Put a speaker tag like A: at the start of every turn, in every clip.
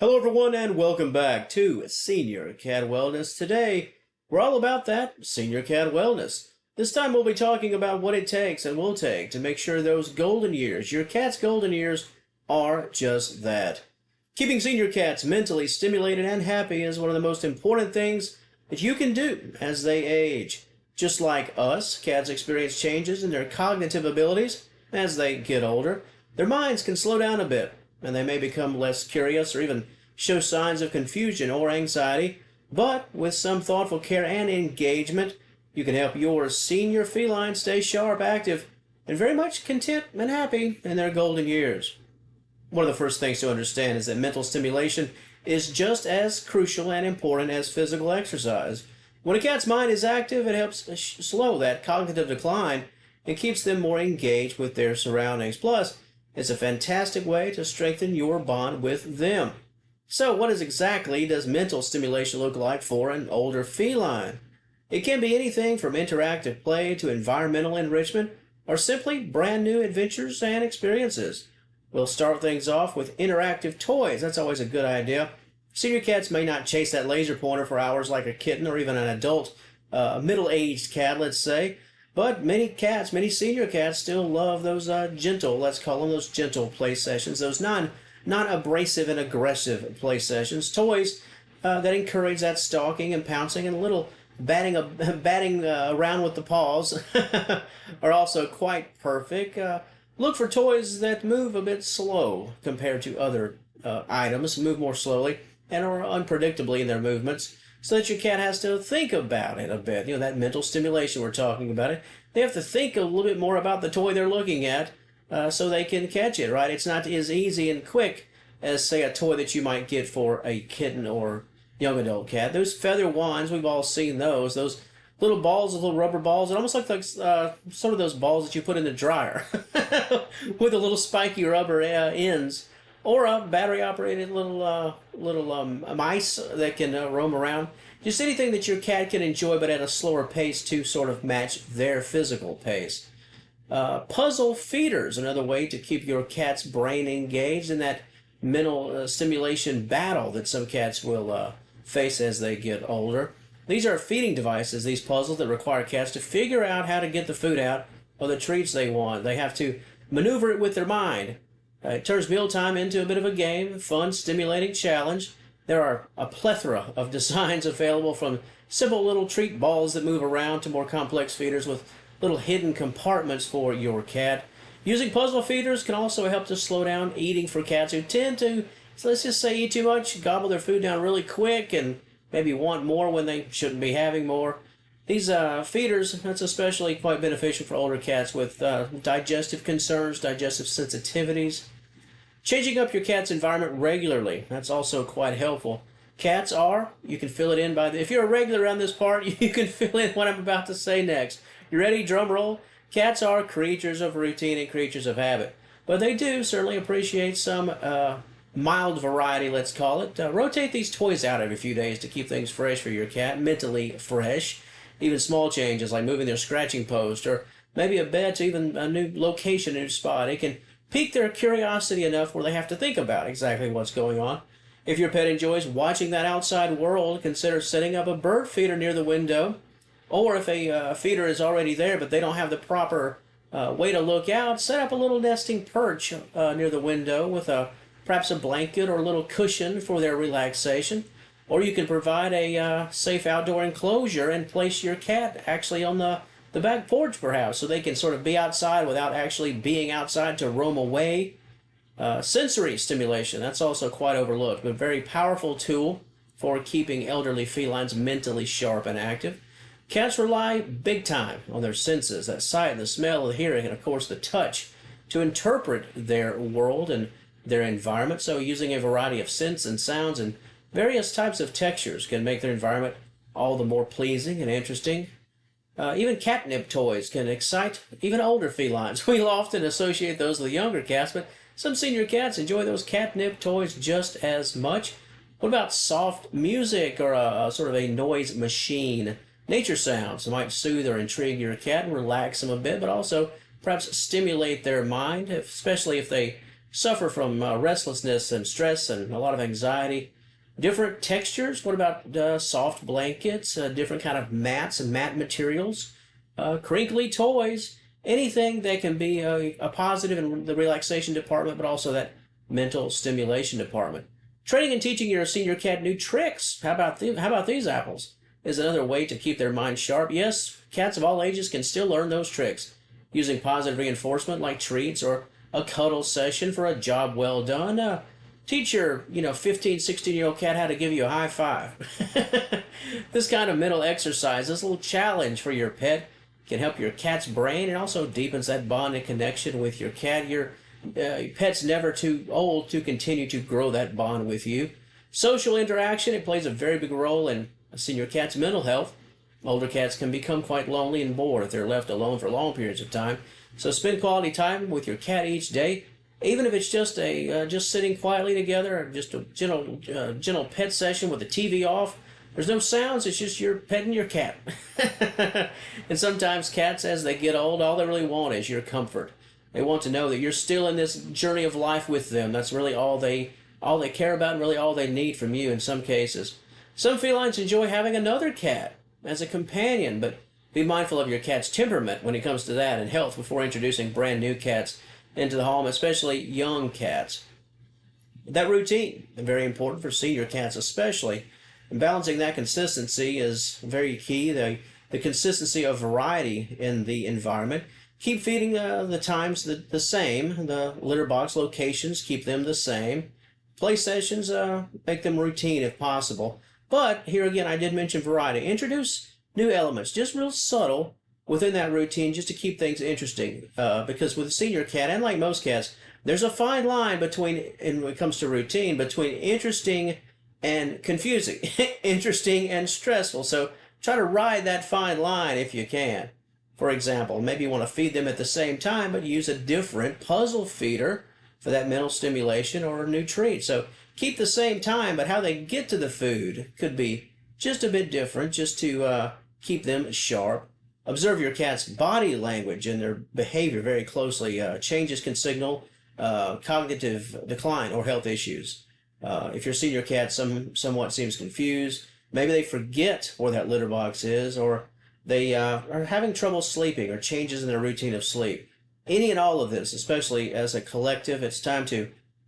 A: Hello, everyone, and welcome back to Senior Cat Wellness. Today, we're all about that senior cat wellness. This time, we'll be talking about what it takes and will take to make sure those golden years, your cat's golden years, are just that. Keeping senior cats mentally stimulated and happy is one of the most important things that you can do as they age. Just like us, cats experience changes in their cognitive abilities as they get older. Their minds can slow down a bit, and they may become less curious or even show signs of confusion or anxiety. But with some thoughtful care and engagement, you can help your senior feline stay sharp, active, and very much content and happy in their golden years. One of the first things to understand is that mental stimulation is just as crucial and important as physical exercise. When a cat's mind is active, it helps slow that cognitive decline and keeps them more engaged with their surroundings. Plus, it's a fantastic way to strengthen your bond with them. So what exactly does mental stimulation look like for an older feline? It can be anything from interactive play to environmental enrichment, or simply brand new adventures and experiences. We'll start things off with interactive toys. That's always a good idea. Senior cats may not chase that laser pointer for hours like a kitten or even an adult, middle-aged cat, let's say. But many senior cats still love those gentle, let's call them those gentle play sessions, those non-abrasive and aggressive play sessions, toys that encourage that stalking and pouncing and a little batting around with the paws are also quite perfect. Look for toys that move a bit slow compared to other items, move more slowly and are unpredictably in their movements, so that your cat has to think about it a bit. You know, that mental stimulation we're talking about it. They have to think a little bit more about the toy they're looking at so they can catch it, right? It's not as easy and quick as, say, a toy that you might get for a kitten or young adult cat. Those feather wands, we've all seen those little balls, little rubber balls. It almost looks like sort of those balls that you put in the dryer with the little spiky rubber ends. Or a battery-operated little mice that can roam around. Just anything that your cat can enjoy, but at a slower pace to sort of match their physical pace. Puzzle feeders, another way to keep your cat's brain engaged in that mental stimulation battle that some cats will face as they get older. These are feeding devices, these puzzles that require cats to figure out how to get the food out or the treats they want. They have to maneuver it with their mind. It turns mealtime into a bit of a game, fun, stimulating challenge. There are a plethora of designs available, from simple little treat balls that move around to more complex feeders with little hidden compartments for your cat. Using puzzle feeders can also help to slow down eating for cats who tend to, so let's just say, eat too much, gobble their food down really quick, and maybe want more when they shouldn't be having more. These feeders, that's especially quite beneficial for older cats with digestive concerns, digestive sensitivities. Changing up your cat's environment regularly, that's also quite helpful. Cats are, you can fill it in if you're a regular around this part, you can fill in what I'm about to say next. You ready? Drum roll. Cats are creatures of routine and creatures of habit, but they do certainly appreciate some mild variety, let's call it. Rotate these toys out every few days to keep things fresh for your cat, mentally fresh. Even small changes like moving their scratching post or maybe a bed to even a new location, a new spot. It can pique their curiosity enough where they have to think about exactly what's going on. If your pet enjoys watching that outside world, consider setting up a bird feeder near the window. Or if a feeder is already there but they don't have the proper way to look out, set up a little nesting perch near the window with perhaps a blanket or a little cushion for their relaxation. Or you can provide a safe outdoor enclosure and place your cat actually on the back porch perhaps, so they can sort of be outside without actually being outside to roam away. Sensory stimulation, that's also quite overlooked, but a very powerful tool for keeping elderly felines mentally sharp and active. Cats rely big time on their senses, that sight, the smell, the hearing, and of course the touch, to interpret their world and their environment. So using a variety of scents and sounds and various types of textures can make their environment all the more pleasing and interesting. Even catnip toys can excite even older felines. We'll often associate those with younger cats, but some senior cats enjoy those catnip toys just as much. What about soft music or a sort of a noise machine? Nature sounds might soothe or intrigue your cat and relax them a bit, but also perhaps stimulate their mind, especially if they suffer from restlessness and stress and a lot of anxiety. Different textures. What about soft blankets, different kind of mats and mat materials, crinkly toys, anything that can be a positive in the relaxation department, but also that mental stimulation department. Training and teaching your senior cat new tricks. How about these apples? Is another way to keep their minds sharp. Yes, cats of all ages can still learn those tricks using positive reinforcement like treats or a cuddle session for a job well done. Teach your 15, 16-year-old cat how to give you a high five. This kind of mental exercise, this little challenge for your pet, can help your cat's brain and also deepens that bond and connection with your cat. Your pet's never too old to continue to grow that bond with you. Social interaction, it plays a very big role in a senior cat's mental health. Older cats can become quite lonely and bored if they're left alone for long periods of time. So spend quality time with your cat each day, even if it's just just sitting quietly together, or just a gentle pet session with the TV off. There's no sounds, it's just your pet and your cat. And sometimes cats, as they get old, all they really want is your comfort. They want to know that you're still in this journey of life with them. That's really all they care about and really all they need from you in some cases. Some felines enjoy having another cat as a companion, but be mindful of your cat's temperament when it comes to that and health before introducing brand new cats into the home, especially young cats. That routine is very important for senior cats especially. And balancing that consistency is very key. The consistency of variety in the environment. Keep feeding the times the same. The litter box locations, keep them the same. Play sessions, make them routine if possible. But here again, I did mention variety. Introduce new elements, just real subtle within that routine, just to keep things interesting. Because with a senior cat, and like most cats, there's a fine line between, and when it comes to routine, between interesting and confusing, interesting and stressful. So try to ride that fine line if you can. For example, maybe you want to feed them at the same time, but use a different puzzle feeder for that mental stimulation or a new treat. So keep the same time, but how they get to the food could be just a bit different, just to keep them sharp. Observe your cat's body language and their behavior very closely. Changes can signal cognitive decline or health issues. If your senior cat somewhat seems confused, maybe they forget where that litter box is, or they are having trouble sleeping, or changes in their routine of sleep. Any and all of this, especially as a collective,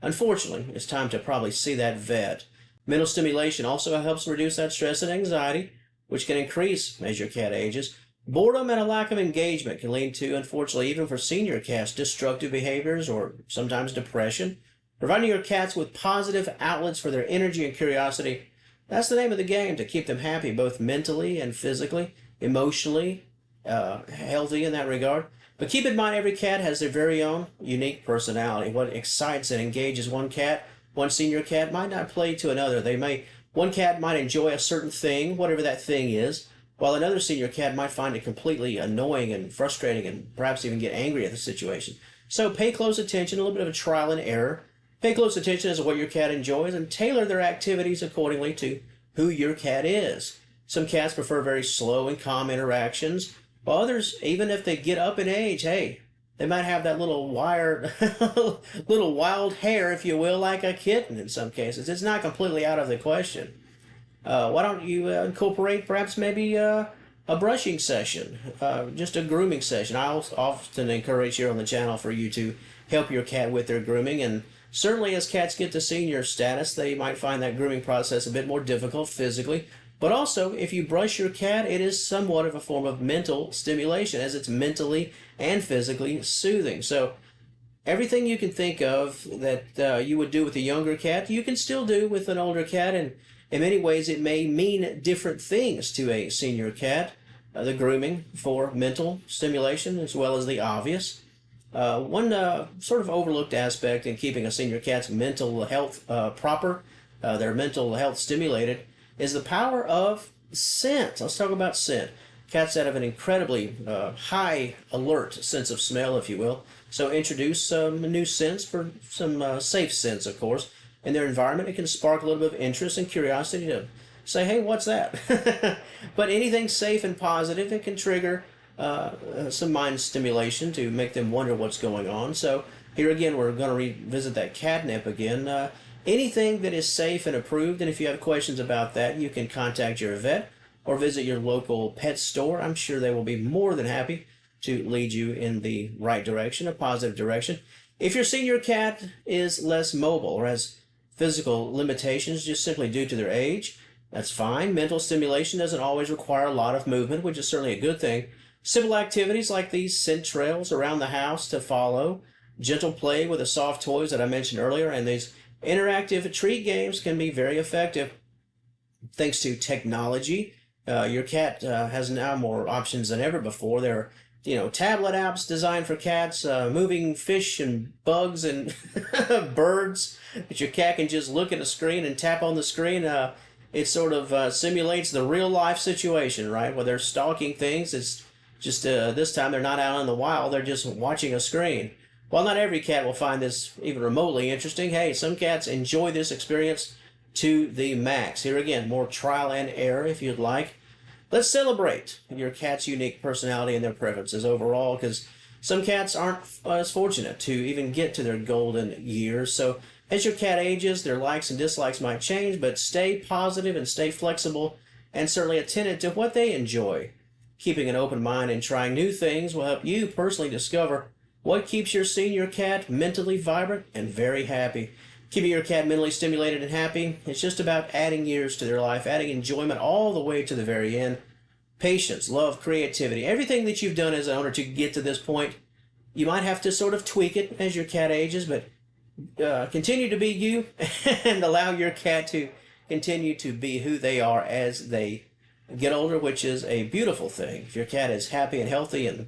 A: unfortunately, it's time to probably see that vet. Mental stimulation also helps reduce that stress and anxiety, which can increase as your cat ages. Boredom and a lack of engagement can lead to, unfortunately, even for senior cats, destructive behaviors or sometimes depression. Providing your cats with positive outlets for their energy and curiosity, that's the name of the game, to keep them happy, both mentally and physically, emotionally, healthy in that regard. But keep in mind, every cat has their very own unique personality. What excites and engages one cat, one senior cat, might not play to another. One cat might enjoy a certain thing, whatever that thing is, while another senior cat might find it completely annoying and frustrating and perhaps even get angry at the situation. So pay close attention, a little bit of a trial and error. Pay close attention as to what your cat enjoys and tailor their activities accordingly to who your cat is. Some cats prefer very slow and calm interactions, while others, even if they get up in age, hey, they might have that little little wild hair, if you will, like a kitten in some cases. It's not completely out of the question. Why don't you incorporate perhaps maybe a brushing session, just a grooming session. I often encourage here on the channel for you to help your cat with their grooming, and certainly as cats get to senior status, they might find that grooming process a bit more difficult physically. But also, if you brush your cat, it is somewhat of a form of mental stimulation, as it's mentally and physically soothing. So everything you can think of that you would do with a younger cat, you can still do with an older cat, and in many ways it may mean different things to a senior cat. The grooming for mental stimulation as well as the obvious. One sort of overlooked aspect in keeping a senior cat's mental health proper, their mental health stimulated, is the power of scent. Let's talk about scent. Cats that have an incredibly high alert sense of smell, if you will. So introduce some new scents, for some safe scents, of course. In their environment, it can spark a little bit of interest and curiosity to say, hey, what's that? But anything safe and positive, it can trigger some mind stimulation to make them wonder what's going on. So Here again, we're going to revisit that catnip again. Anything that is safe and approved, and if you have questions about that, you can contact your vet or visit your local pet store. I'm sure they will be more than happy to lead you in the right direction, a positive direction. If your senior cat is less mobile or has physical limitations just simply due to their age, that's fine. Mental stimulation doesn't always require a lot of movement, which is certainly a good thing. Simple activities like these scent trails around the house to follow, gentle play with the soft toys that I mentioned earlier, and these interactive treat games can be very effective. Thanks to technology, your cat has now more options than ever before. There are, tablet apps designed for cats, moving fish and bugs and birds that your cat can just look at a screen and tap on the screen. It sort of simulates the real life situation, right? Where they're stalking things. It's just this time they're not out in the wild. They're just watching a screen. While not every cat will find this even remotely interesting, hey, some cats enjoy this experience to the max. Here again, more trial and error if you'd like. Let's celebrate your cat's unique personality and their preferences overall, because some cats aren't as fortunate to even get to their golden years. So as your cat ages, their likes and dislikes might change, but stay positive and stay flexible and certainly attentive to what they enjoy. Keeping an open mind and trying new things will help you personally discover what keeps your senior cat mentally vibrant and very happy. Keeping your cat mentally stimulated and happy, it's just about adding years to their life, adding enjoyment all the way to the very end. Patience, love, creativity, everything that you've done as an owner to get to this point, you might have to sort of tweak it as your cat ages, but continue to be you and allow your cat to continue to be who they are as they get older, which is a beautiful thing. If your cat is happy and healthy and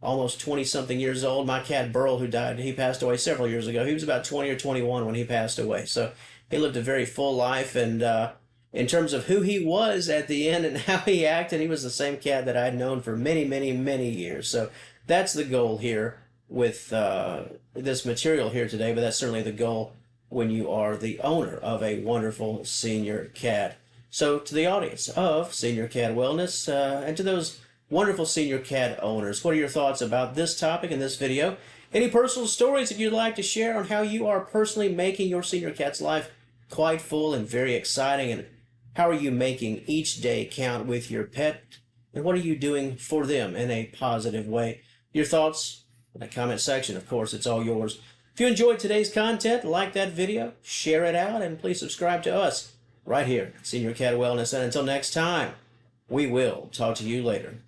A: almost 20-something years old. My cat Burl, who died, he passed away several years ago. He was about 20 or 21 when he passed away. So he lived a very full life. And in terms of who he was at the end and how he acted, he was the same cat that I'd known for many, many, many years. So that's the goal here with this material here today. But that's certainly the goal when you are the owner of a wonderful senior cat. So to the audience of Senior Cat Wellness and to those wonderful senior cat owners, what are your thoughts about this topic in this video? Any personal stories that you'd like to share on how you are personally making your senior cat's life quite full and very exciting? And how are you making each day count with your pet? And what are you doing for them in a positive way? Your thoughts in the comment section, of course, it's all yours. If you enjoyed today's content, like that video, share it out, and please subscribe to us right here at Senior Cat Wellness. And until next time, we will talk to you later.